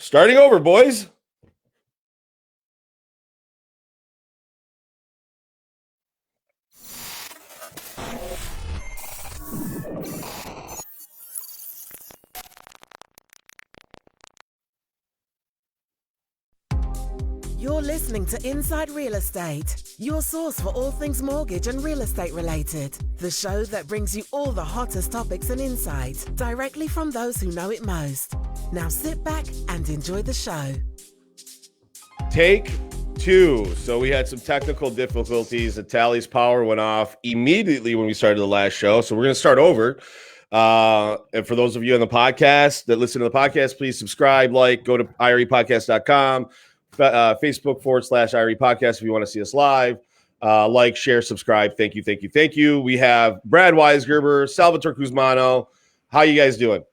Starting over, boys. You're listening to Inside Real Estate, your source for all things mortgage and real estate related. The show that brings you all the hottest topics and insights directly from those who know it most. Now sit back and enjoy the show. Take two. So we had some technical difficulties. The tally's power went off immediately when we started the last show. So we're going to start over. And for those of you on the podcast that listen to the podcast, please subscribe, go to irepodcast.com. Facebook.com/IRE podcast if you want to see us live. Share, subscribe. Thank you. We have Brad Weisgerber, Salvatore Cusmano. How you guys doing?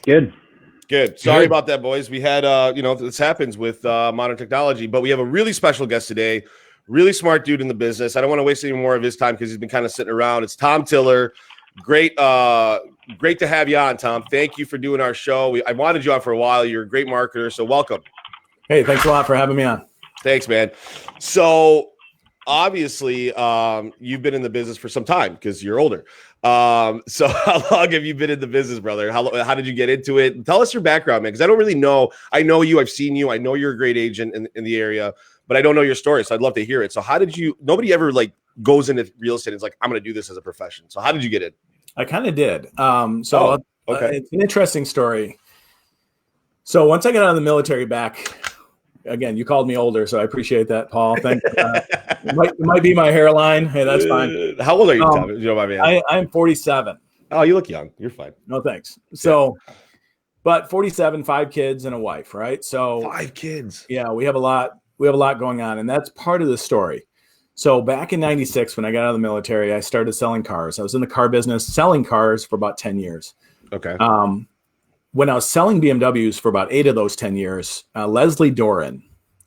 Good. Sorry about that, boys. We had, this happens with modern technology, but we have a really special guest today. Really smart dude in the business. I don't want to waste any more of his time because he's been kind of sitting around. It's Thom Tillier. Great to have you on, Tom. Thank you for doing our show. I wanted you on for a while. You're a great marketer, so welcome. Hey, thanks a lot for having me on. Thanks, man. So obviously, you've been in the business for some time because you're older. So how long have you been in the business, brother? How did you get into it? Tell us your background, man, because I don't really know. I know you. I've seen you. I know you're a great agent in the area, but I don't know your story. So I'd love to hear it. So how did you – nobody ever goes into real estate and is like, I'm going to do this as a profession. So how did you get in? I kind of did. Okay. It's an interesting story. So once I got out of the military back – again, you called me older, so I appreciate that, Paul. Thank you. It might be my hairline. Hey, that's fine. How old are you, Tom? You know what I mean? I'm 47. Oh, you look young. You're fine. No, thanks. So, but 47, 5 kids and a wife, right? So 5 kids. Yeah, we have a lot. We have a lot going on, and that's part of the story. So back in '96, when I got out of the military, I started selling cars. I was in the car business, selling cars for about 10 years. Okay. When I was selling BMWs for about 8 of those 10 years, Leslie Doran,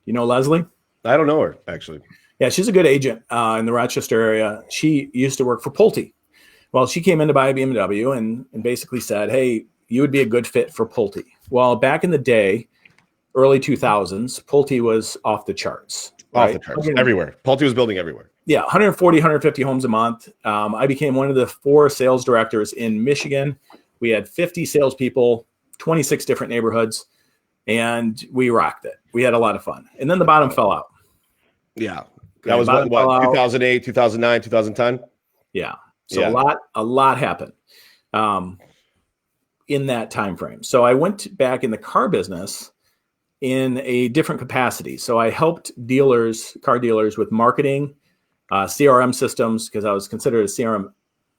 you know Leslie? I don't know her, actually. Yeah, she's a good agent in the Rochester area. She used to work for Pulte. Well, she came in to buy a BMW and basically said, hey, you would be a good fit for Pulte. Well, back in the day, early 2000s, Pulte was off the charts. Off the charts, everywhere. Pulte was building everywhere. Yeah, 140, 150 homes a month. I became one of the 4 sales directors in Michigan. We had 50 salespeople, 26 different neighborhoods, and we rocked it. We had a lot of fun. And then the bottom fell out. Yeah. That was what 2008, 2009, 2010? Yeah. So a lot happened in that time frame. So I went back in the car business in a different capacity. So I helped car dealers with marketing, CRM systems, because I was considered a CRM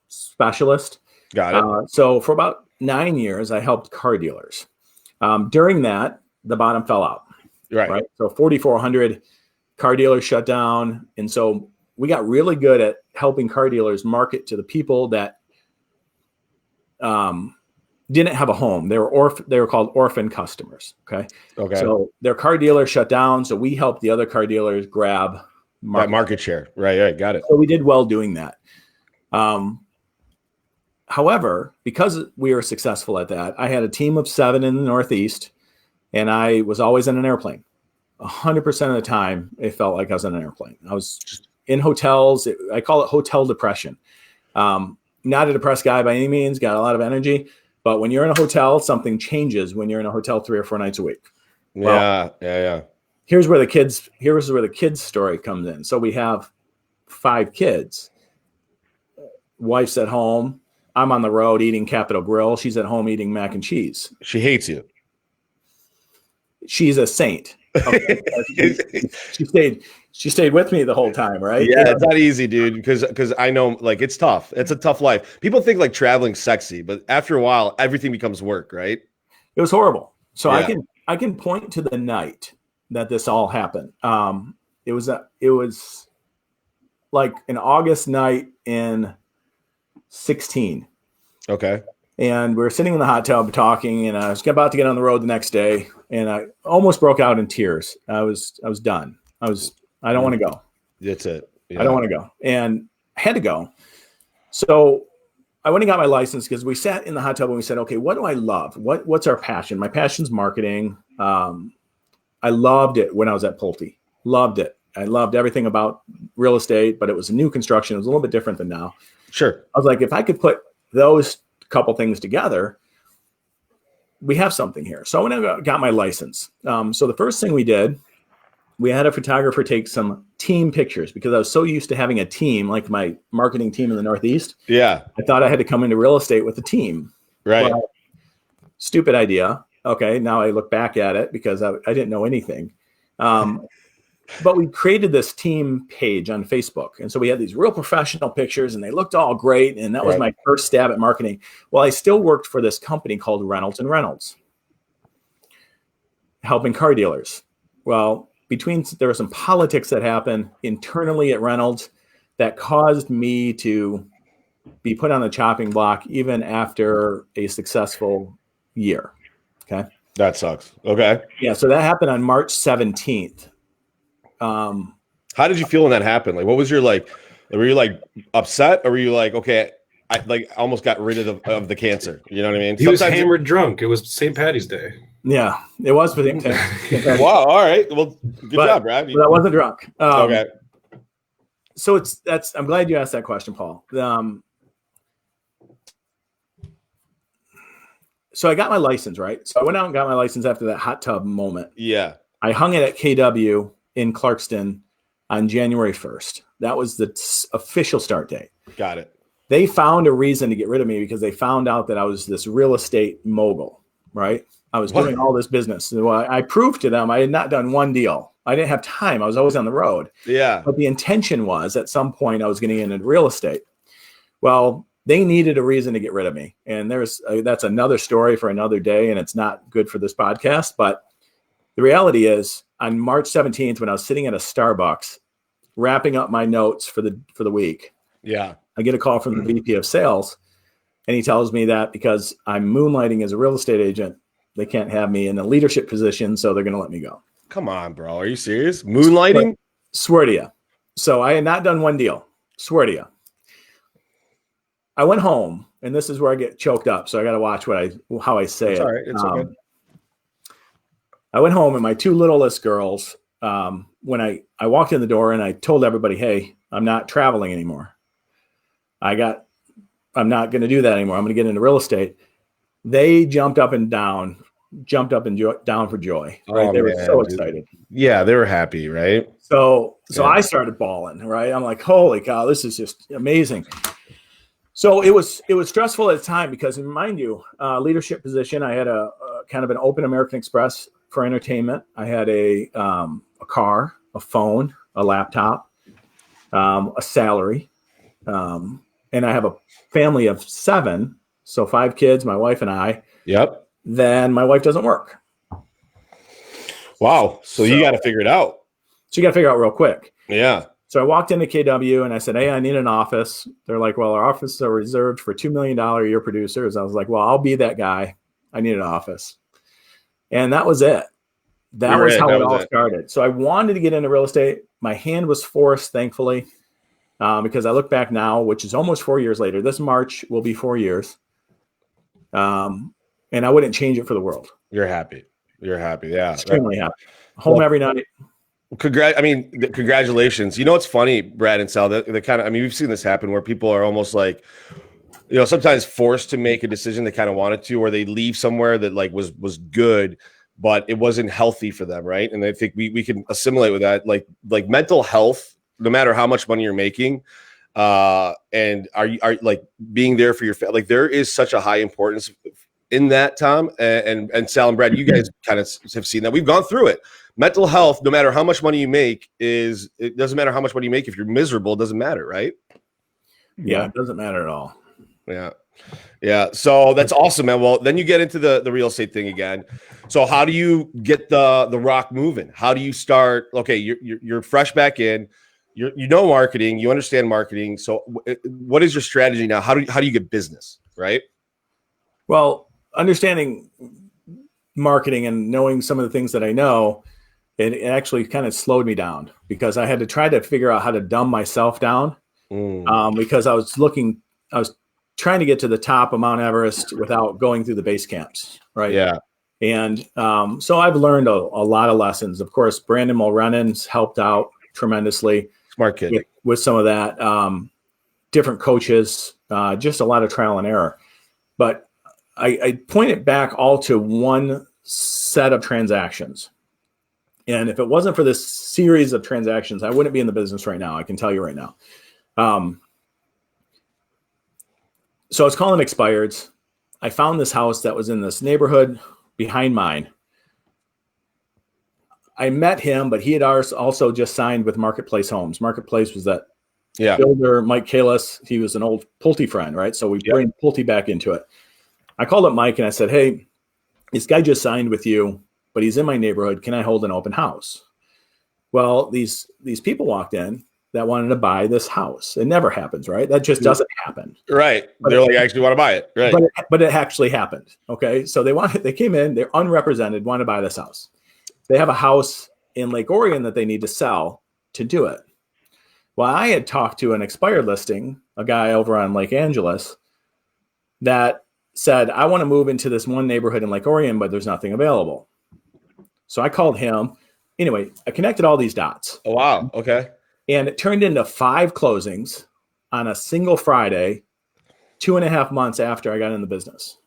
specialist. Got it. So for about 9 years, I helped car dealers. During that, the bottom fell out. Right. So 4,400 car dealers shut down. And so we got really good at helping car dealers market to the people that didn't have a home. They were called orphan customers. Okay. So their car dealer shut down. So we helped the other car dealers grab market share. Right. Got it. So we did well doing that. However, because we were successful at that, I had a team of 7 in the Northeast, and I was always in an airplane. 100% of the time, it felt like I was in an airplane. I was just in hotels. I call it hotel depression. Not a depressed guy by any means, got a lot of energy. But when you're in a hotel, something changes when you're in a hotel 3 or 4 nights a week. Well, yeah. Here's where the kids story comes in. So we have 5 kids. Wife's at home. I'm on the road eating Capitol Grill. She's at home eating mac and cheese. She hates you. She's a saint. Okay. She stayed with me the whole time, right? Yeah, it's not easy, dude, because I know it's tough. It's a tough life. People think traveling's sexy, but after a while, everything becomes work, right? It was horrible. So yeah. I can point to the night that this all happened. It was like an August night in 16. Okay. And we were sitting in the hot tub talking, and I was about to get on the road the next day, and I almost broke out in tears. I was done. I don't want to go. That's it. Yeah. I don't want to go. And I had to go. So I went and got my license because we sat in the hot tub and we said, okay, what do I love? What's our passion? My passion's marketing. I loved it when I was at Pulte. Loved it. I loved everything about real estate, but it was a new construction. It was a little bit different than now. Sure. I was like, if I could put those couple things together, we have something here. So I went and got my license. So the first thing we did, we had a photographer take some team pictures because I was so used to having a team, like my marketing team in the Northeast. Yeah. I thought I had to come into real estate with a team. Right. Well, stupid idea. Okay. Now I look back at it because I didn't know anything. But we created this team page on Facebook. And so we had these real professional pictures and they looked all great. And that was my first stab at marketing. Well, I still worked for this company called Reynolds and Reynolds, helping car dealers. Well, there were some politics that happened internally at Reynolds that caused me to be put on the chopping block even after a successful year. Okay. That sucks. Okay. Yeah. So that happened on March 17th. How did you feel when that happened? Like, what was your were you like upset or were you like, okay, I almost got rid of the cancer. You know what I mean? He was hammered drunk. It was St. Patty's Day. Yeah, it was for the Wow. All right. Well, good job, Brad. But I wasn't drunk. Okay. So I'm glad you asked that question, Paul. So I got my license, right? So I went out and got my license after that hot tub moment. Yeah. I hung it at KW in Clarkston on January 1st. That was the official start date. Got it. They found a reason to get rid of me because they found out that I was this real estate mogul, right? I was doing all this business. So I proved to them I had not done one deal. I didn't have time. I was always on the road. Yeah. But the intention was at some point I was getting into real estate. Well, they needed a reason to get rid of me. And that's another story for another day. And it's not good for this podcast. But the reality is on March 17th, when I was sitting at a Starbucks, wrapping up my notes for the week. Yeah. I get a call from the VP of sales and he tells me that because I'm moonlighting as a real estate agent, they can't have me in a leadership position. So they're going to let me go. Come on, bro. Are you serious? Moonlighting? Swear to you. So I had not done one deal. Swear to you. I went home and this is where I get choked up. So I got to watch how I say it. All right. It's okay. I went home and my two littlest girls, when I walked in the door and I told everybody, hey, I'm not traveling anymore. I'm not going to do that anymore. I'm going to get into real estate. They jumped up and down for joy. Right? They were so excited. Yeah, they were happy, right? So I started bawling, right? I'm like, holy cow, this is just amazing. So it was stressful at the time because, mind you, leadership position. I had a kind of an open American Express for entertainment. I had a car, a phone, a laptop, a salary, and I have a family of 7. So 5 kids, my wife and I. Yep. Then my wife doesn't work. Wow. So you got to figure it out. So you got to figure it out real quick. Yeah. So I walked into KW and I said, hey, I need an office. They're like, well, our offices are reserved for $2 million a year producers. I was like, well, I'll be that guy. I need an office. And that was it. That was how it all started. So I wanted to get into real estate. My hand was forced, thankfully, because I look back now, which is almost 4 years later. This March will be 4 years. And I wouldn't change it for the world. You're happy. Yeah. Extremely happy. Home every night. Congratulations. You know what's funny, Brad and Sal? The kind of, we've seen this happen where people are almost like, sometimes forced to make a decision they kind of wanted to, or they leave somewhere that like was good, but it wasn't healthy for them, right? And I think we can assimilate with that, like mental health, no matter how much money you're making, and are like being there for your family. Like there is such a high importance in that, Tom, and Sal and Brad. You guys kind of have seen that. We've gone through it. Mental health, no matter how much money you make, it doesn't matter how much money you make. If you're miserable, it doesn't matter, right? Yeah, it doesn't matter at all. Yeah. So that's awesome, man. Well, then you get into the real estate thing again. So how do you get the rock moving? How do you start? Okay, you're fresh back in. You know marketing. You understand marketing. So what is your strategy now? How do you get business, right? Well, understanding marketing and knowing some of the things that I know, it actually kind of slowed me down because I had to try to figure out how to dumb myself down because I was trying to get to the top of Mount Everest without going through the base camps. Right. Yeah. And so I've learned a lot of lessons. Of course, Brandon Mulrennan's helped out tremendously. Smart kid. With some of that, different coaches, just a lot of trial and error. But I point it back all to one set of transactions. And if it wasn't for this series of transactions, I wouldn't be in the business right now. I can tell you right now. So I was calling expireds. I found this house that was in this neighborhood behind mine. I met him, but he had also just signed with Marketplace Homes. Marketplace was that builder, Mike Kalis. He was an old Pulte friend, right? So we bring Pulte back into it. I called up Mike and I said, hey, this guy just signed with you, but he's in my neighborhood. Can I hold an open house? Well, these people walked in that wanted to buy this house. It never happens, right? That just doesn't happen. Right. But they're like, I actually want to buy it. Right. But it actually happened. Okay. So they came in, they're unrepresented, want to buy this house. They have a house in Lake Orion that they need to sell to do it. Well, I had talked to an expired listing, a guy over on Lake Angeles, that said, I want to move into this one neighborhood in Lake Orion, but there's nothing available. So I called him. Anyway, I connected all these dots. Oh, wow. Okay. And it turned into 5 closings on a single Friday, 2.5 months after I got in the business.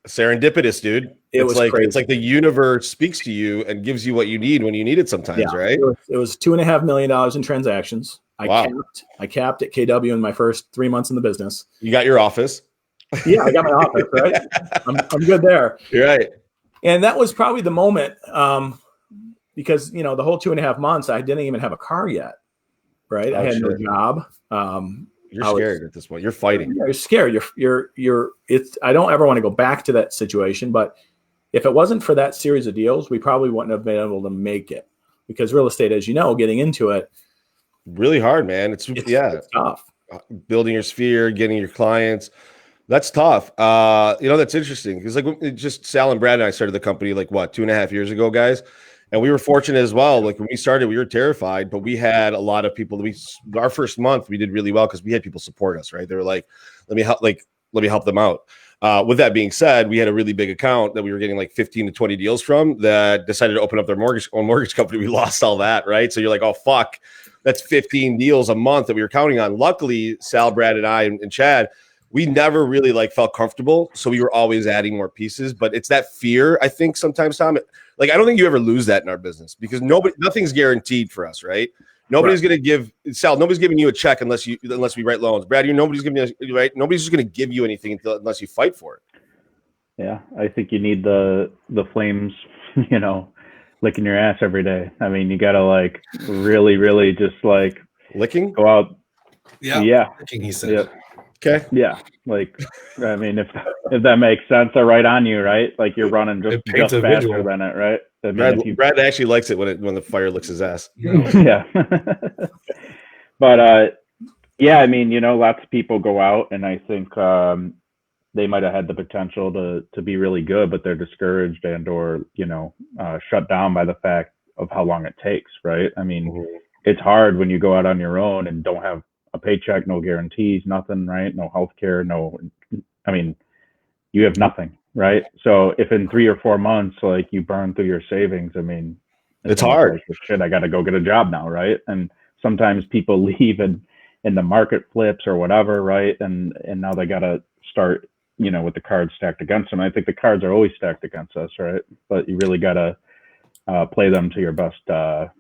Serendipitous, dude. It's like the universe speaks to you and gives you what you need when you need it sometimes, right? It was $2.5 million in transactions. I capped at KW in my first 3 months in the business. You got your office. Yeah, I got my office, right? I'm good there. You're right. And that was probably the moment because, the whole 2.5 months, I didn't even have a car yet, right? I had no job. You're scared at this point. You're fighting. You're scared. I don't ever want to go back to that situation, but if it wasn't for that series of deals, we probably wouldn't have been able to make it, because real estate, as you know, getting into it, really hard, man. It's tough. Building your sphere, getting your clients. That's tough. That's interesting because just Sal and Brad and I started the company 2.5 years ago, guys. And we were fortunate as well. Like when we started, we were terrified, but we had a lot of people. Our first month, we did really well because we had people support us, right? They were like, let me help them out. With that being said, we had a really big account that we were getting 15 to 20 deals from that decided to open up their own mortgage company. We lost all that, right? So you're like, oh, fuck, that's 15 deals a month that we were counting on. Luckily, Sal, Brad, and I, and Chad, we never really felt comfortable. So we were always adding more pieces, but it's that fear. I think sometimes, Tom, I don't think you ever lose that in our business because nothing's guaranteed for us, right? Nobody's going to give Sal. Nobody's giving you a check unless we write loans. Brad, nobody's giving you right. Nobody's just going to give you anything unless you fight for it. Yeah, I think you need the flames, licking your ass every day. I mean, you got to really, really just licking. Go out. Yeah. Licking, he said. Yeah. Okay. Yeah. I mean, if that makes sense, they're right on you, right? Like you're running just faster than it, right? I mean, Brad actually likes it when the fire licks his ass. Yeah. But I mean, lots of people go out and I think they might have had the potential to be really good, but they're discouraged or shut down by the fact of how long it takes, right? I mean, it's hard when you go out on your own and don't have a paycheck, no guarantees, nothing, right? No healthcare, you have nothing, right? So if in 3 or 4 months, you burn through your savings, I mean, it's hard. Shit, I got to go get a job now, right? And sometimes people leave and the market flips or whatever, right? And now they got to start, with the cards stacked against them. I think the cards are always stacked against us, right? But you really got to play them to your best. And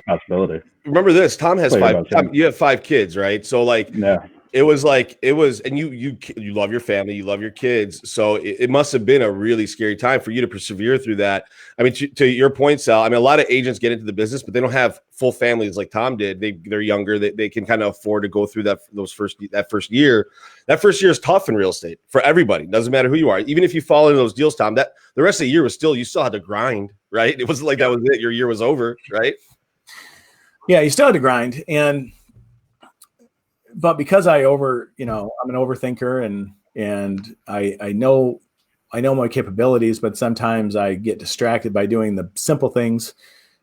possibility. Remember this, Tom has 5. Tom, you have 5 kids, right? So it was, and you love your family, you love your kids. So it must have been a really scary time for you to persevere through that. I mean, to your point, Sal, I mean, a lot of agents get into the business, but they don't have full families like Tom did. They're younger. They can kind of afford to go through that first year. That first year is tough in real estate for everybody. Doesn't matter who you are. Even if you fall into those deals, Tom, that the rest of the year was you still had to grind, right? It wasn't like that was it. Your year was over, right? Yeah, you still had to grind. But because I'm an overthinker and I know my capabilities, but sometimes I get distracted by doing the simple things,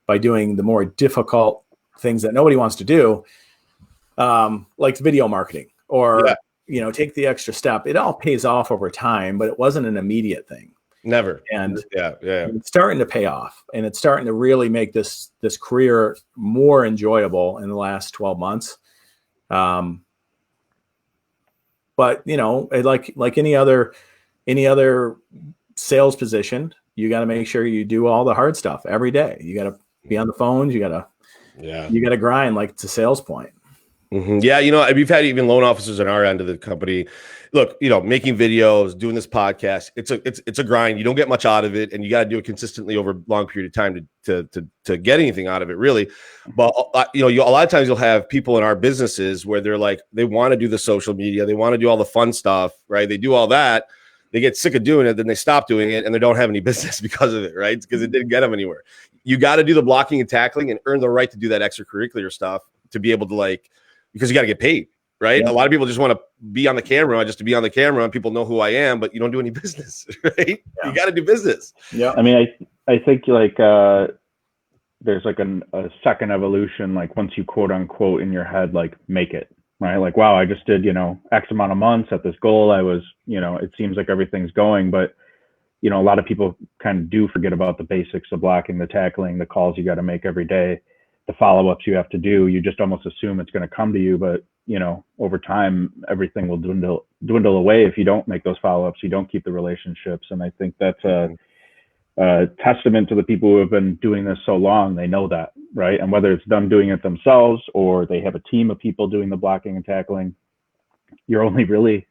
by doing the more difficult things that nobody wants to do, like video marketing or, take the extra step. It all pays off over time, but it wasn't an immediate thing. Never. And yeah. It's starting to pay off, and it's starting to really make this career more enjoyable in the last 12 months. But like any other sales position, you got to make sure you do all the hard stuff every day. You got to be on the phones. You got to grind like it's a sales point. Mm-hmm. Yeah, we've had even loan officers on our end of the company. Look, making videos, doing this podcast, it's a grind. You don't get much out of it, and you got to do it consistently over a long period of time to get anything out of it, really. But a lot of times you'll have people in our businesses where they're like, they want to do the social media, they want to do all the fun stuff, right? They do all that, they get sick of doing it, then they stop doing it, and they don't have any business because of it, right? Because it didn't get them anywhere. You got to do the blocking and tackling and earn the right to do that extracurricular stuff to be able to because you got to get paid. Right. Yeah. A lot of people just want to be on the camera just to be on the camera and people know who I am, but you don't do any business, right? Yeah. You got to do business. Yeah. I mean, I think there's like a second evolution, like once you quote unquote in your head, like make it, right? Like, wow, I just did, X amount of months at this goal. I was, it seems like everything's going, but a lot of people kind of do forget about the basics of blocking, the tackling, the calls you got to make every day, the follow-ups you have to do. You just almost assume it's going to come to you, but over time, everything will dwindle away if you don't make those follow-ups, you don't keep the relationships. And I think that's a testament to the people who have been doing this so long. They know that, right? And whether it's them doing it themselves or they have a team of people doing the blocking and tackling, you're only really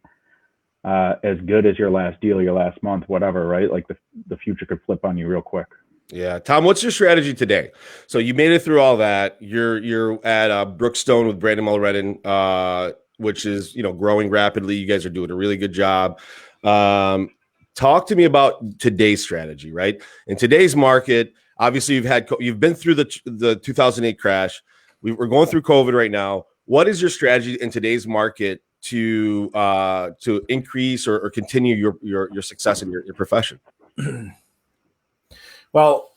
as good as your last deal, your last month, whatever, right? Like the future could flip on you real quick. Yeah. Tom, what's your strategy today? So you made it through all that. You're at Brookestone with Brandon Mulredden, which is, growing rapidly. You guys are doing a really good job. Talk to me about today's strategy, right? In today's market, obviously you've been through the 2008 crash. We're going through COVID right now. What is your strategy in today's market to increase or continue your success in your profession? Well,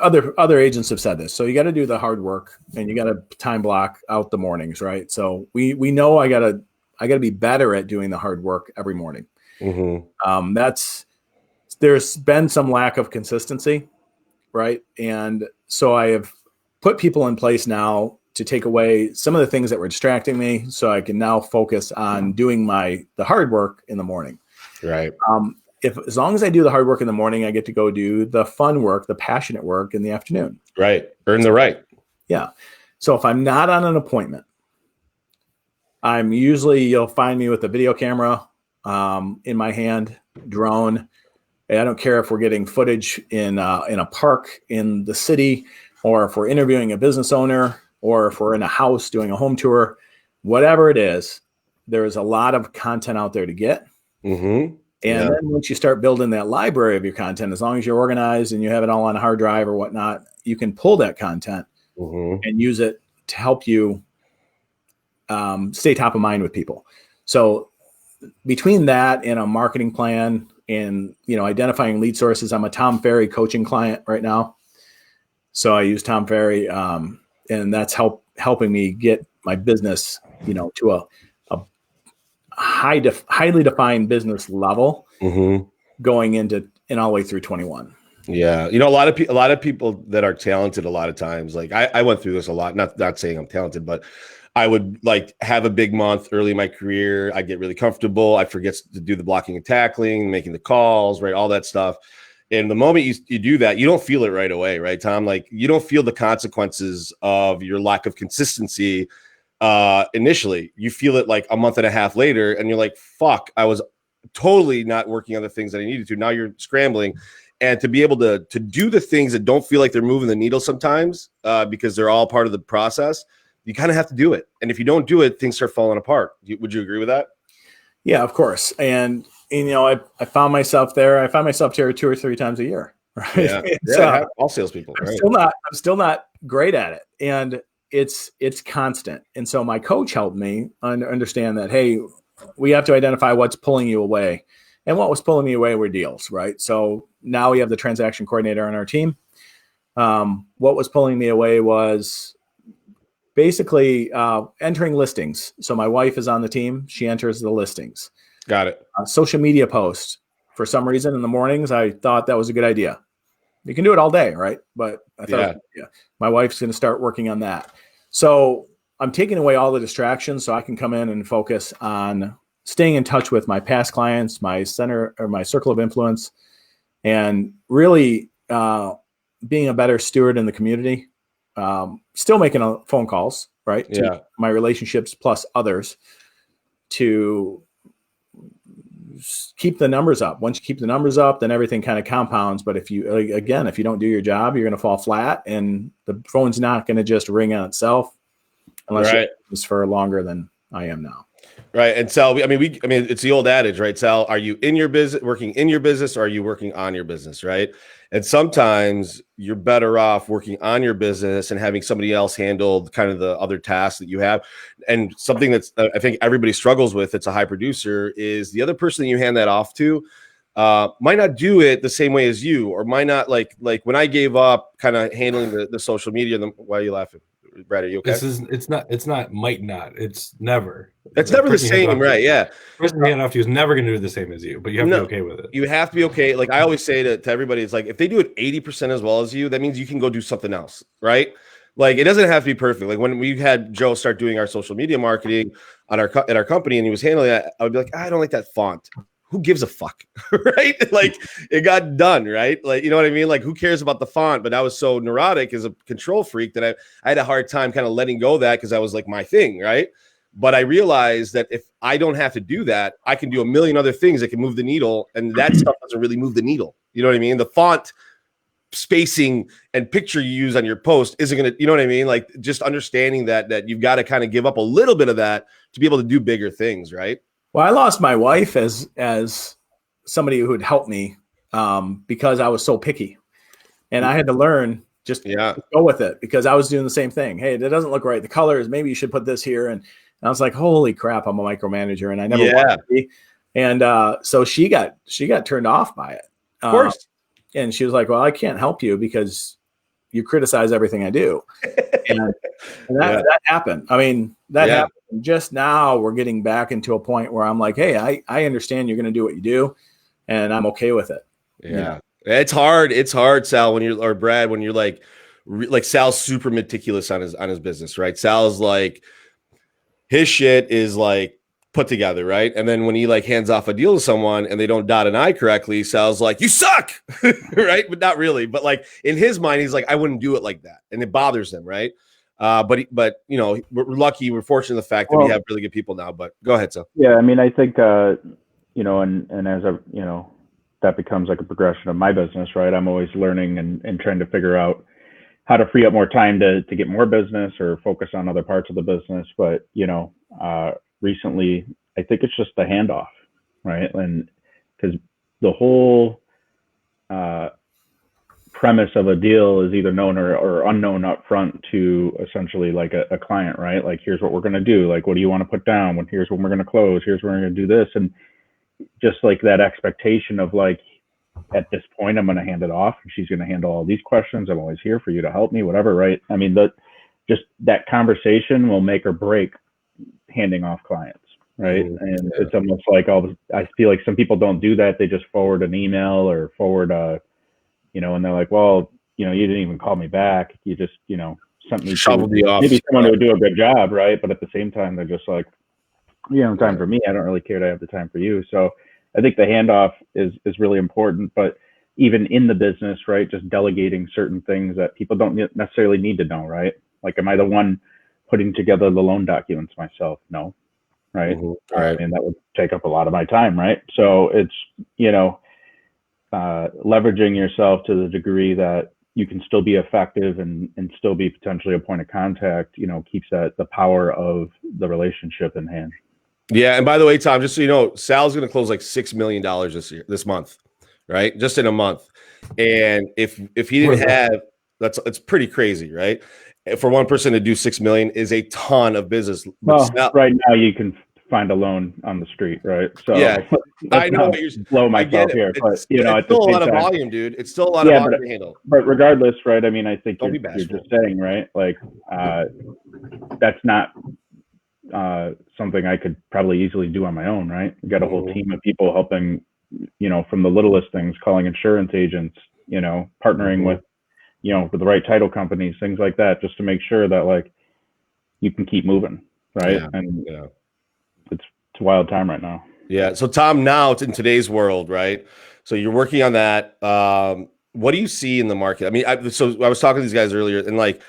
other agents have said this. So you got to do the hard work and you got to time block out the mornings, right? So we know I got to be better at doing the hard work every morning. Mm-hmm. There's been some lack of consistency, right? And so I have put people in place now to take away some of the things that were distracting me, so I can now focus on doing the hard work in the morning. Right. As long as I do the hard work in the morning, I get to go do the fun work, the passionate work in the afternoon. Right. Earn the right. Yeah. So if I'm not on an appointment, you'll find me with a video camera in my hand, drone. And I don't care if we're getting footage in a park in the city, or if we're interviewing a business owner, or if we're in a house doing a home tour, whatever it is, there is a lot of content out there to get. Mm-hmm. And then once you start building that library of your content, as long as you're organized and you have it all on a hard drive or whatnot, you can pull that content and use it to help you stay top of mind with people. So between that and a marketing plan and, identifying lead sources, I'm a Thom Ferry coaching client right now. So I use Thom Ferry, and that's helping me get my business, to a highly defined business level going into and all the way through 21. Yeah. A lot of people that are talented, a lot of times, like I went through this a lot, not saying I'm talented, but I would have a big month early in my career. I get really comfortable. I forget to do the blocking and tackling, making the calls, right? All that stuff. And the moment you do that, you don't feel it right away, right, Tom? Like you don't feel the consequences of your lack of consistency initially. You feel it like a month and a half later, and you're like, fuck, I was totally not working on the things that I needed to. Now you're scrambling. And to be able to do the things that don't feel like they're moving the needle sometimes because they're all part of the process, you kind of have to do it. And if you don't do it, things start falling apart. Would you agree with that? Yeah, of course. And I found myself there. I find myself here 2 or 3 times a year. Right. Yeah. All salespeople. I'm still not great at it. And it's constant. And so my coach helped me understand that, hey, we have to identify what's pulling you away. And what was pulling me away were deals, right? So now we have the transaction coordinator on our team. What was pulling me away was basically entering listings. So my wife is on the team. She enters the listings. Got it. Social media posts. For some reason in the mornings, I thought that was a good idea. You can do it all day, right? But I thought my wife's going to start working on that. So I'm taking away all the distractions so I can come in and focus on staying in touch with my past clients, my center or my circle of influence, and really being a better steward in the community. Still making phone calls, right? To my relationships plus others to keep the numbers up. Once you keep the numbers up, then everything kind of compounds. But if you don't do your job, you're going to fall flat, and the phone's not going to just ring on itself unless you're just for longer than I am now. Right. And Sal, it's the old adage, right? Sal, are you in your business, working in your business, or are you working on your business, right? And sometimes you're better off working on your business and having somebody else handle kind of the other tasks that you have. And something that's I think everybody struggles with, it's a high producer, is the other person that you hand that off to might not do it the same way as you, or might not like when I gave up kind of handling the social media. Why are you laughing? Brad, are you okay? It's never. It's never the same, right? Yeah. The person you hand off to is never going to do the same as you, but you have to be okay with it. You have to be okay. Like I always say to everybody, it's like if they do it 80% as well as you, that means you can go do something else, right? Like it doesn't have to be perfect. Like when we had Joe start doing our social media marketing at our company, and he was handling that, I would be like, I don't like that font. Who gives a fuck, right? Like it got done, right? Like, you know what I mean? Like who cares about the font? But I was so neurotic as a control freak that I had a hard time kind of letting go of that because that was like my thing, right? But I realized that if I don't have to do that, I can do a million other things that can move the needle, and that stuff doesn't really move the needle. You know what I mean? The font spacing and picture you use on your post isn't going to, you know what I mean? Like just understanding that you've got to kind of give up a little bit of that to be able to do bigger things, right? Well, I lost my wife as somebody who would help me because I was so picky, and I had to learn just go with it because I was doing the same thing. Hey, that doesn't look right. The colors, maybe you should put this here. And I was like, holy crap, I'm a micromanager, and I never wanted to be. And so she got turned off by it. Of course. And she was like, well, I can't help you because you criticize everything I do. And that happened. I mean, that happened. Just now we're getting back into a point where I'm like, hey, I understand you're going to do what you do, and I'm okay with it. Yeah. You know? It's hard, Sal, or Brad, when you're like Sal's super meticulous on his business, right? Sal's like, his shit is like put together, right? And then when he like hands off a deal to someone and they don't dot an I correctly, Sal's like, you suck, right? But not really. But like in his mind, he's like, I wouldn't do it like that, and it bothers him, right? But you know, we're lucky, we're fortunate the fact that we have really good people now. But go ahead, Sal. Yeah, I mean, I think you know, and as a, you know, that becomes like a progression of my business, right? I'm always learning and trying to figure out how to free up more time to get more business or focus on other parts of the business. But, you know, recently, I think it's just the handoff, right? And because the whole premise of a deal is either known or unknown up front to essentially like a client, right? Like, here's what we're going to do. Like, what do you want to put down? Here's when we're going to close. Here's when we're going to do this. And just like that expectation of like, at this point, I'm going to hand it off and she's going to handle all these questions. I'm always here for you to help me, whatever, right? I mean, just that conversation will make or break handing off clients, right? And it's almost like I feel like some people don't do that. They just forward an email or forward you know, and they're like, well, you know, you didn't even call me back. You just, you know, sent me maybe someone would do a good job, right? But at the same time, they're just like, you don't have time for me. I don't really care to have the time for you. So I think the handoff is really important. But even in the business, right, just delegating certain things that people don't necessarily need to know, right? Like, am I the one putting together the loan documents myself? No, right? Mm-hmm. Right. And that would take up a lot of my time, right? So it's, you know, leveraging yourself to the degree that you can still be effective and still be potentially a point of contact, you know, keeps the power of the relationship in hand. Yeah. And by the way, Tom, just so you know, Sal's going to close like $6 million this month, right? Just in a month. And if he didn't have, it's pretty crazy, right? For one person to do 6 million is a ton of business. Well, right now you can find a loan on the street, right? So yeah, I know what you're blow myself here, but you know, it's still a lot of volume, dude. It's still a lot of volume to handle. But regardless, right? I mean, I think you're just saying, right? Like, that's not something I could probably easily do on my own, right? Got a whole team of people helping, from the littlest things, calling insurance agents, partnering with, with the right title companies, things like that, just to make sure that like you can keep moving, right? Yeah. And it's a wild time right now. Yeah. So Tom, now in today's world, right? So you're working on that. What do you see in the market? I mean, I was talking to these guys earlier, and like,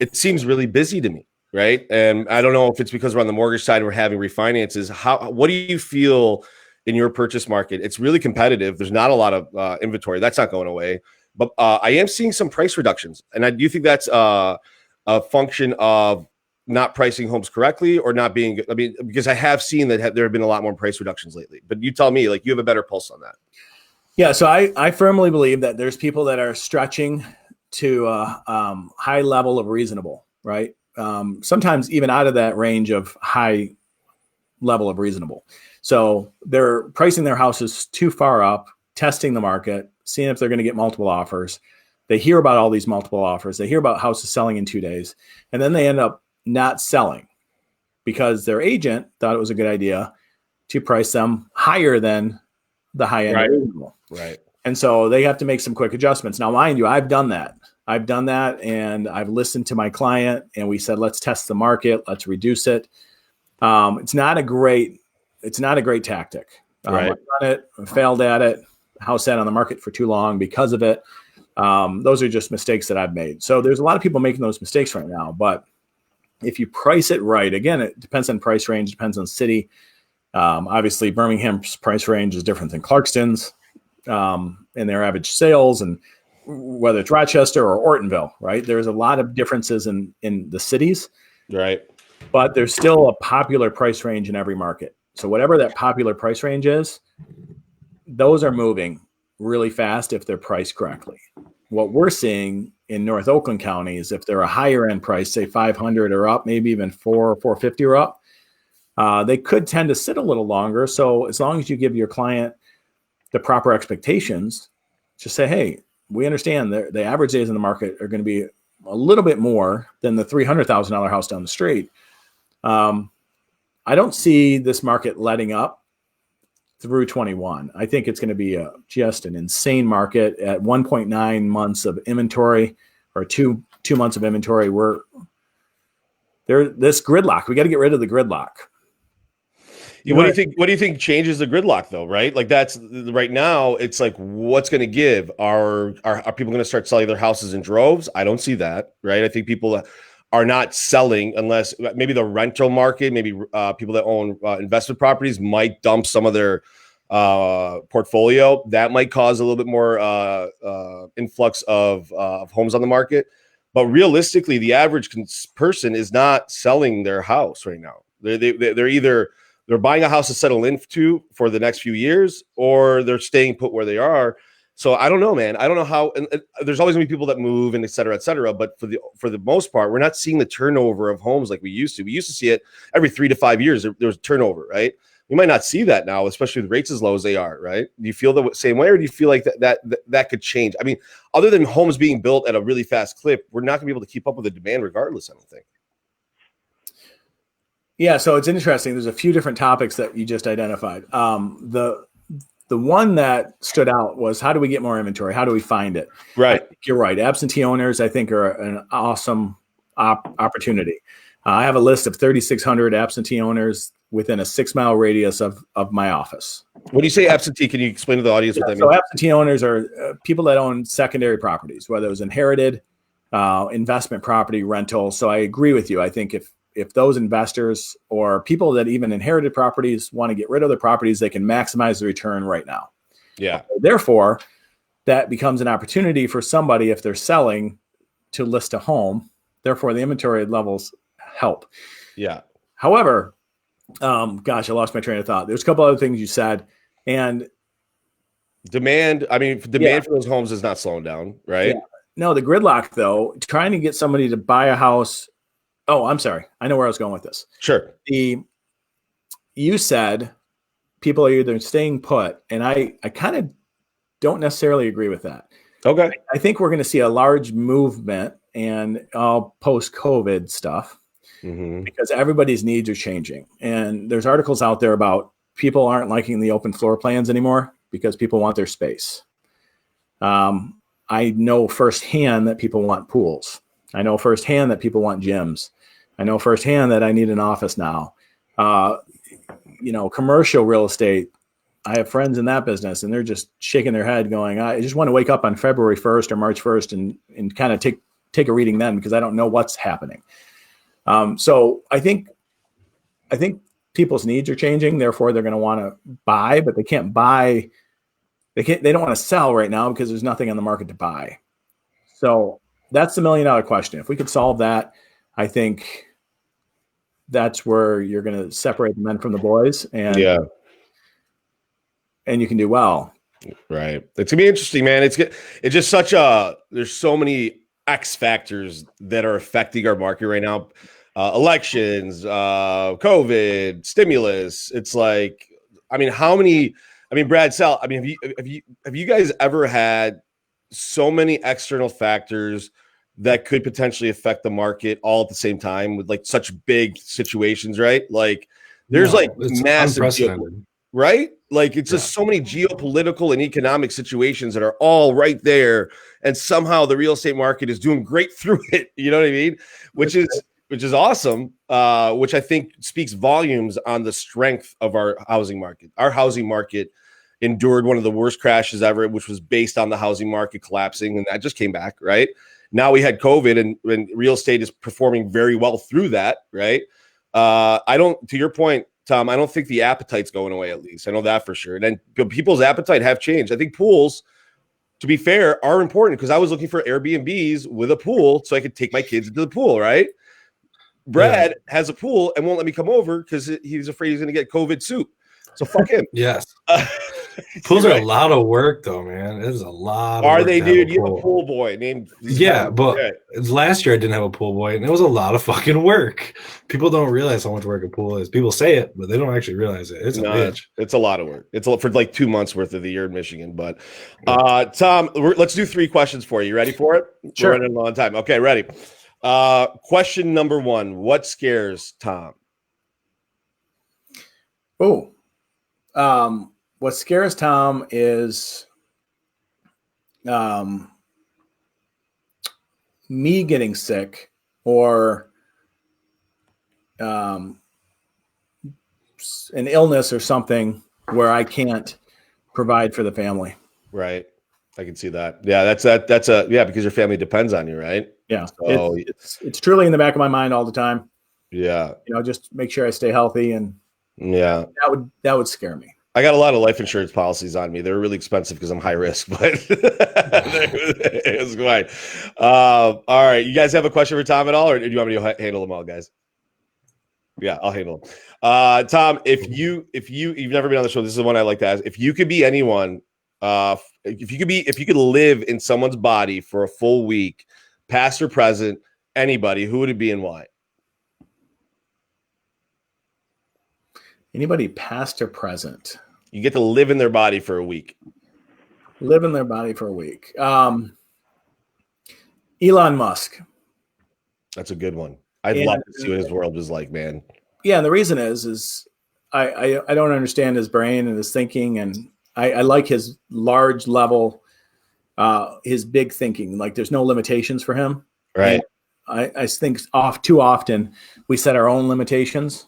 it seems really busy to me, right? And I don't know if it's because we're on the mortgage side and we're having refinances. What do you feel in your purchase market? It's really competitive. There's not a lot of inventory. That's not going away. But I am seeing some price reductions. And I do think that's a function of not pricing homes correctly or not being, because I have seen that there have been a lot more price reductions lately. But you tell me, like, you have a better pulse on that. Yeah, so I firmly believe that there's people that are stretching to a high level of reasonable, right? Sometimes even out of that range of high level of reasonable. So they're pricing their houses too far up, testing the market, seeing if they're going to get multiple offers. They hear about all these multiple offers. They hear about houses selling in 2 days, and then they end up not selling because their agent thought it was a good idea to price them higher than the high end of reasonable. Right. And so they have to make some quick adjustments. Now, mind you, I've done that, and I've listened to my client, and we said, let's test the market. Let's reduce it. It's not a great tactic. Right. I've done it, failed at it. House sat on the market for too long because of it. Those are just mistakes that I've made. So there's a lot of people making those mistakes right now. But if you price it right, again, it depends on price range, depends on city. Obviously, Birmingham's price range is different than Clarkston's and their average sales, and whether it's Rochester or Ortonville, right? There's a lot of differences in the cities, right? But there's still a popular price range in every market. So whatever that popular price range is, those are moving really fast if they're priced correctly. What we're seeing in North Oakland County is if they're a higher end price, say 500 or up, maybe even 450 or up, they could tend to sit a little longer. So as long as you give your client the proper expectations, just say, hey, we understand that the average days in the market are going to be a little bit more than the $300,000 house down the street. I don't see this market letting up through 21. I think it's going to be just an insane market at 1.9 months of inventory, or two months of inventory. This gridlock. We got to get rid of the gridlock. What do you think changes the gridlock though? Right? Like that's right now. It's like, what's going to give? Are people going to start selling their houses in droves? I don't see that. Right? I think people are not selling unless maybe the rental market, maybe people that own investment properties might dump some of their portfolio. That might cause a little bit more influx of homes on the market. But realistically, the average person is not selling their house right now. They're either buying a house to settle into for the next few years, or they're staying put where they are. So I don't know, man. I don't know how. And there's always gonna be people that move and et cetera, et cetera. But for the most part, we're not seeing the turnover of homes like we used to. We used to see it every 3 to 5 years. There was turnover, right? We might not see that now, especially with rates as low as they are, right? Do you feel the same way, or do you feel like that could change? I mean, other than homes being built at a really fast clip, we're not gonna be able to keep up with the demand regardless, I don't think. Yeah, so it's interesting. There's a few different topics that you just identified. The one that stood out was, how do we get more inventory? How do we find it? Right. You're right. Absentee owners, I think, are an awesome opportunity. I have a list of 3,600 absentee owners within a 6-mile radius of my office. When you say absentee, can you explain to the audience what that means? So absentee owners are people that own secondary properties, whether it was inherited, investment property, rental. So I agree with you. I think if those investors or people that even inherited properties want to get rid of their properties, they can maximize the return right now. Yeah. Therefore, that becomes an opportunity for somebody, if they're selling, to list a home. Therefore, the inventory levels help. Yeah. However, I lost my train of thought. There's a couple other things you said. And demand for those homes is not slowing down, right? Yeah. No, the gridlock, though, trying to get somebody to buy a house. Oh, I'm sorry. I know where I was going with this. Sure. You said people are either staying put, and I kind of don't necessarily agree with that. Okay. I think we're going to see a large movement and all post-COVID stuff because everybody's needs are changing. And there's articles out there about people aren't liking the open floor plans anymore because people want their space. I know firsthand that people want pools. I know firsthand that people want gyms. I know firsthand that I need an office now. Commercial real estate, I have friends in that business and they're just shaking their head going, I just want to wake up on February 1st or March 1st and kind of take a reading then because I don't know what's happening. So I think people's needs are changing. Therefore, they're going to want to buy, but they can't buy. They don't want to sell right now because there's nothing on the market to buy. So that's the $1 million question. If we could solve that, I think that's where you're going to separate the men from the boys, and you can do well. Right. It's gonna be interesting, man. It's just there's so many X factors that are affecting our market right now. Elections, COVID, stimulus. It's like, Brad, Sal, have you guys ever had so many external factors that could potentially affect the market all at the same time with like such big situations, right? Like there's massive, right? Like it's just so many geopolitical and economic situations that are all right there. And somehow the real estate market is doing great through it. You know what I mean? Which is awesome. Which I think speaks volumes on the strength of our housing market. Our housing market endured one of the worst crashes ever, which was based on the housing market collapsing. And that just came back, right? Now we had COVID and real estate is performing very well through that, right? To your point, Tom, I don't think the appetite's going away, at least. I know that for sure. And then people's appetite have changed. I think pools, to be fair, are important because I was looking for Airbnbs with a pool so I could take my kids into the pool, right? Brad has a pool and won't let me come over because he's afraid he's going to get COVID soup. So fuck him. Yes. Pools are a lot of work, though, man. It is a lot. Are they, dude? You have a pool boy named. But last year I didn't have a pool boy, and it was a lot of fucking work. People don't realize how much work a pool is. People say it, but they don't actually realize it. It's a bitch. It's a lot of work. It's for like 2 months worth of the year in Michigan. But Tom, let's do 3 questions for you. You ready for it? Sure. We're running a long time. Okay, ready. Question number 1: what scares Tom? What scares Tom is me getting sick or an illness or something where I can't provide for the family. Right. I can see that. Yeah, that's because your family depends on you, right? Yeah. So it's truly in the back of my mind all the time. Yeah. Just make sure I stay healthy, and that would scare me. I got a lot of life insurance policies on me. They're really expensive because I'm high risk, but it was fine. All right. You guys have a question for Tom at all, or do you want me to handle them all, guys? Yeah, I'll handle them. Tom, if you've never been on the show, this is the one I like to ask. If you could be anyone, if you could live in someone's body for a full week, past or present, anybody, who would it be and why? Anybody past or present? You get to live in their body for a week. Live in their body for a week. Elon Musk. That's a good one. I'd love to see what his world is like, man. Yeah, and the reason is I don't understand his brain and his thinking, and I like his large level, his big thinking. Like there's no limitations for him. Right. And I think too often we set our own limitations.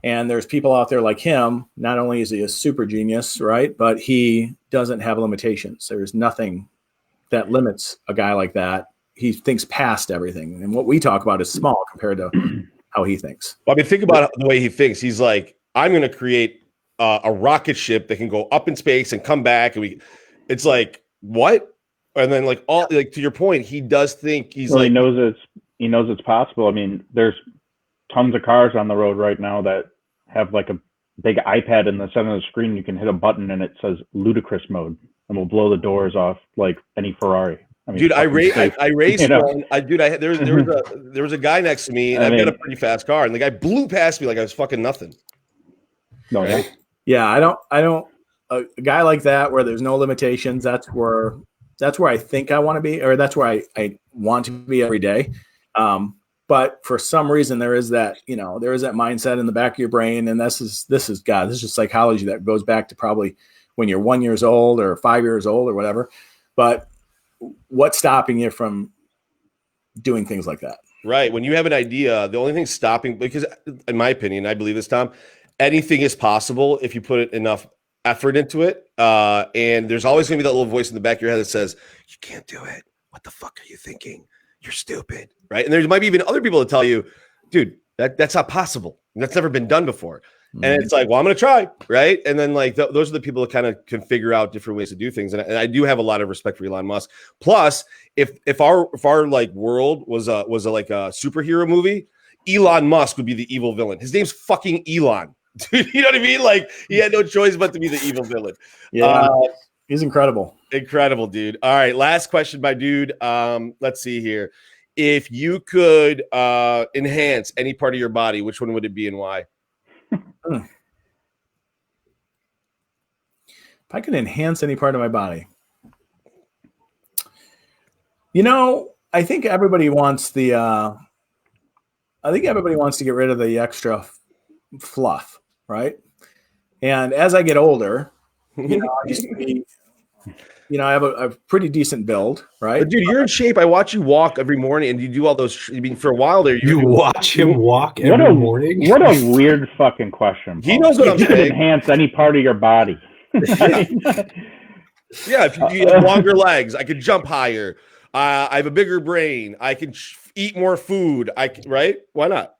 And there's people out there like him. Not only is he a super genius, right? But he doesn't have limitations. There's nothing that limits a guy like that. He thinks past everything. And what we talk about is small compared to how he thinks. Well, think about the way he thinks. He's like, I'm going to create a rocket ship that can go up in space and come back. And it's like, what? And then to your point, he does think he knows it's possible. I mean, there's tons of cars on the road right now that have like a big iPad in the center of the screen. You can hit a button and it says ludicrous mode and will blow the doors off like any Ferrari. I mean, dude, I raced one. There was a guy next to me, and I've got a pretty fast car, and the guy blew past me like I was fucking nothing. No, right? Yeah, I don't. A guy like that where there's no limitations. That's where I think I want to be, or that's where I want to be every day. But for some reason, there is that mindset in the back of your brain, and this is just psychology that goes back to probably when you're 1 year old or 5 years old or whatever. But what's stopping you from doing things like that? Right. When you have an idea, the only thing stopping, because in my opinion, I believe this, Tom, anything is possible if you put enough effort into it. And there's always going to be that little voice in the back of your head that says, you can't do it. What the fuck are you thinking? You're stupid. Right. And there might be even other people that tell you, dude, that's not possible. That's never been done before. Mm-hmm. And it's like, well, I'm going to try. Right. And then like those are the people that kind of can figure out different ways to do things. And I do have a lot of respect for Elon Musk. Plus, if our like world was a superhero movie, Elon Musk would be the evil villain. His name's fucking Elon. Dude, you know what I mean? Like he had no choice but to be the evil villain. Yeah. He's incredible. Incredible, dude. All right. Last question, my dude. Let's see here. If you could enhance any part of your body, which one would it be and why? If I could enhance any part of my body, I think everybody wants to get rid of the extra fluff, right? And as I get older, I used to be, I have a pretty decent build, right? But dude, you're in shape. I watch you walk every morning, and you do all those. I mean, for a while there, you watch him walk every morning. What a weird fucking question, Paul. He knows what I'm saying. You could enhance any part of your body. Yeah, if you have longer legs, I could jump higher. I have a bigger brain. I can eat more food. Right? Why not?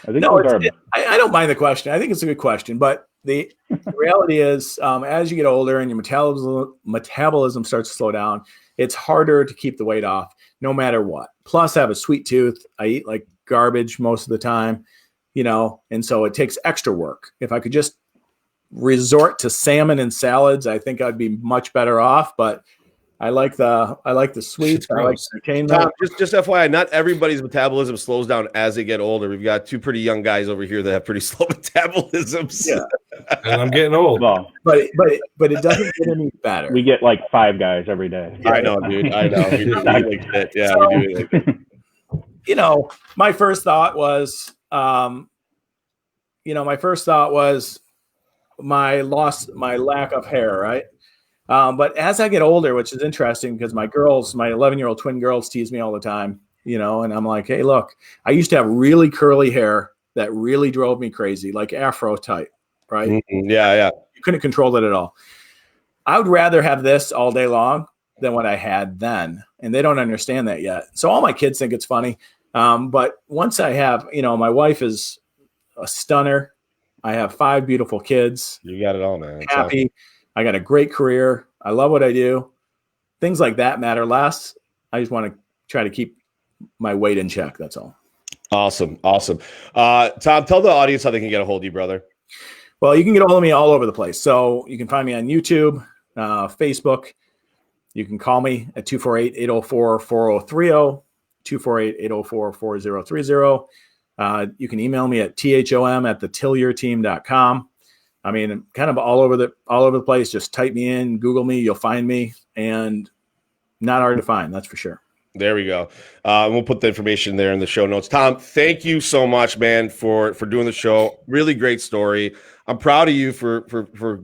I don't mind the question. I think it's a good question, but the reality is, as you get older and your metabolism starts to slow down, it's harder to keep the weight off, no matter what. Plus, I have a sweet tooth. I eat like garbage most of the time, and so it takes extra work. If I could just resort to salmon and salads, I think I'd be much better off. But I like the sweets. I like entertainment. Tom, just FYI, not everybody's metabolism slows down as they get older. We've got two pretty young guys over here that have pretty slow metabolisms. Yeah, and I'm getting old. Well, but it doesn't get any better. We get like 5 guys every day. I know, dude. I know. We do like yeah, so, we do like that. My first thought was, my lack of hair, right? But as I get older, which is interesting because my 11-year-old twin girls tease me all the time, and I'm like, hey, look, I used to have really curly hair that really drove me crazy, like Afro type, right? Mm-hmm. Yeah. You couldn't control it at all. I would rather have this all day long than what I had then. And they don't understand that yet. So all my kids think it's funny. But once I have, my wife is a stunner. I have 5 beautiful kids. You got it all, man. It's happy. Awesome. I got a great career. I love what I do. Things like that matter less. I just want to try to keep my weight in check. That's all. Awesome. Tom, tell the audience how they can get a hold of you, brother. Well, you can get a hold of me all over the place. So you can find me on YouTube, Facebook. You can call me at 248-804-4030, 248-804-4030. You can email me at thom@thetillierteam.com. I mean, kind of all over the place. Just type me in, Google me, you'll find me, and not hard to find. That's for sure. There we go. We'll put the information there in the show notes. Tom, thank you so much, man, for doing the show. Really great story. I'm proud of you for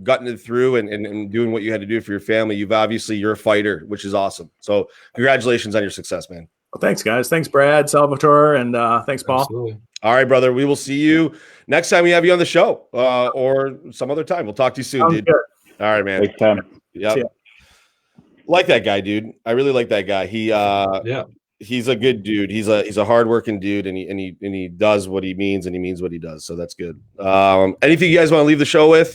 gutting it through and doing what you had to do for your family. You're a fighter, which is awesome. So congratulations on your success, man. Well, thanks, guys. Thanks, Brad, Salvatore, and thanks, Paul. Absolutely. All right, brother. We will see you next time we have you on the show or some other time. We'll talk to you soon, dude. Good. All right, man. Thanks, Tom. Yep. Like that guy, dude. I really like that guy. He's a good dude. He's a hardworking dude, and he does what he means, and he means what he does. So that's good. Anything you guys want to leave the show with?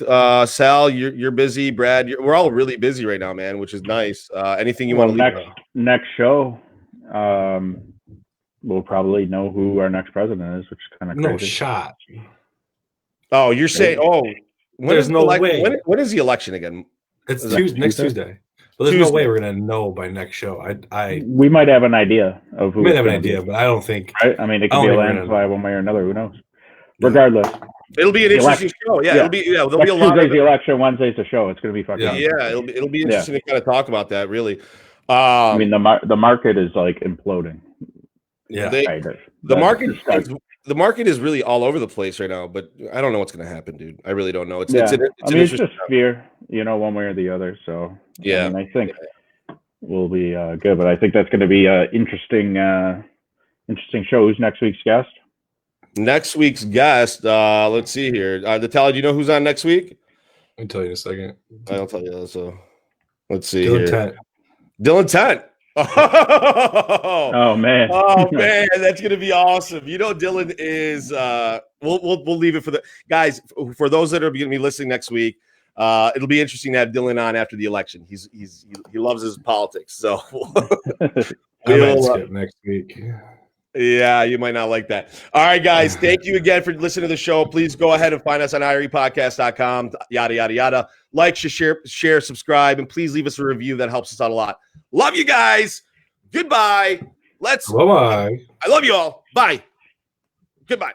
Sal, you're busy. Brad, we're all really busy right now, man, which is nice. Anything you want to leave? Next show, we'll probably know who our next president is, which is kind of crazy. No shot. Oh, you're saying? Oh, there's no way. When is the election again? It's next Tuesday. Well, there's no way we're gonna know by next show. We might have an idea of who. We might have an idea, but I don't think. Right? I mean, it could be a landslide one way or another. Who knows? Regardless, it'll be an interesting show. Yeah, it'll be. Yeah, there'll be a lot. Tuesday's the election. Wednesday's the show. It's gonna be fucking. Yeah, it'll be interesting to kind of talk about that. Really. I mean, the market is like imploding. Yeah. The market is really all over the place right now, but I don't know what's going to happen, dude. I really don't know. It's it's just fear, one way or the other. So yeah, I mean, I think we'll be good, but I think that's going to be interesting show. Who's next week's guest? Next week's guest, let's see here. Natalia, do you know who's on next week? Let me tell you in a second. I'll tell you. So let's see Dylan Tent. Oh man. Oh man, that's gonna be awesome. Dylan is we'll leave it for the guys. For those that are gonna be listening next week, it'll be interesting to have Dylan on after the election. He loves his politics, so I might skip next week. Yeah, you might not like that. All right, guys. Thank you again for listening to the show. Please go ahead and find us on irepodcast.com, yada, yada, yada. Like, share, subscribe, and please leave us a review. That helps us out a lot. Love you guys. Goodbye. Bye-bye. I love you all. Bye. Goodbye.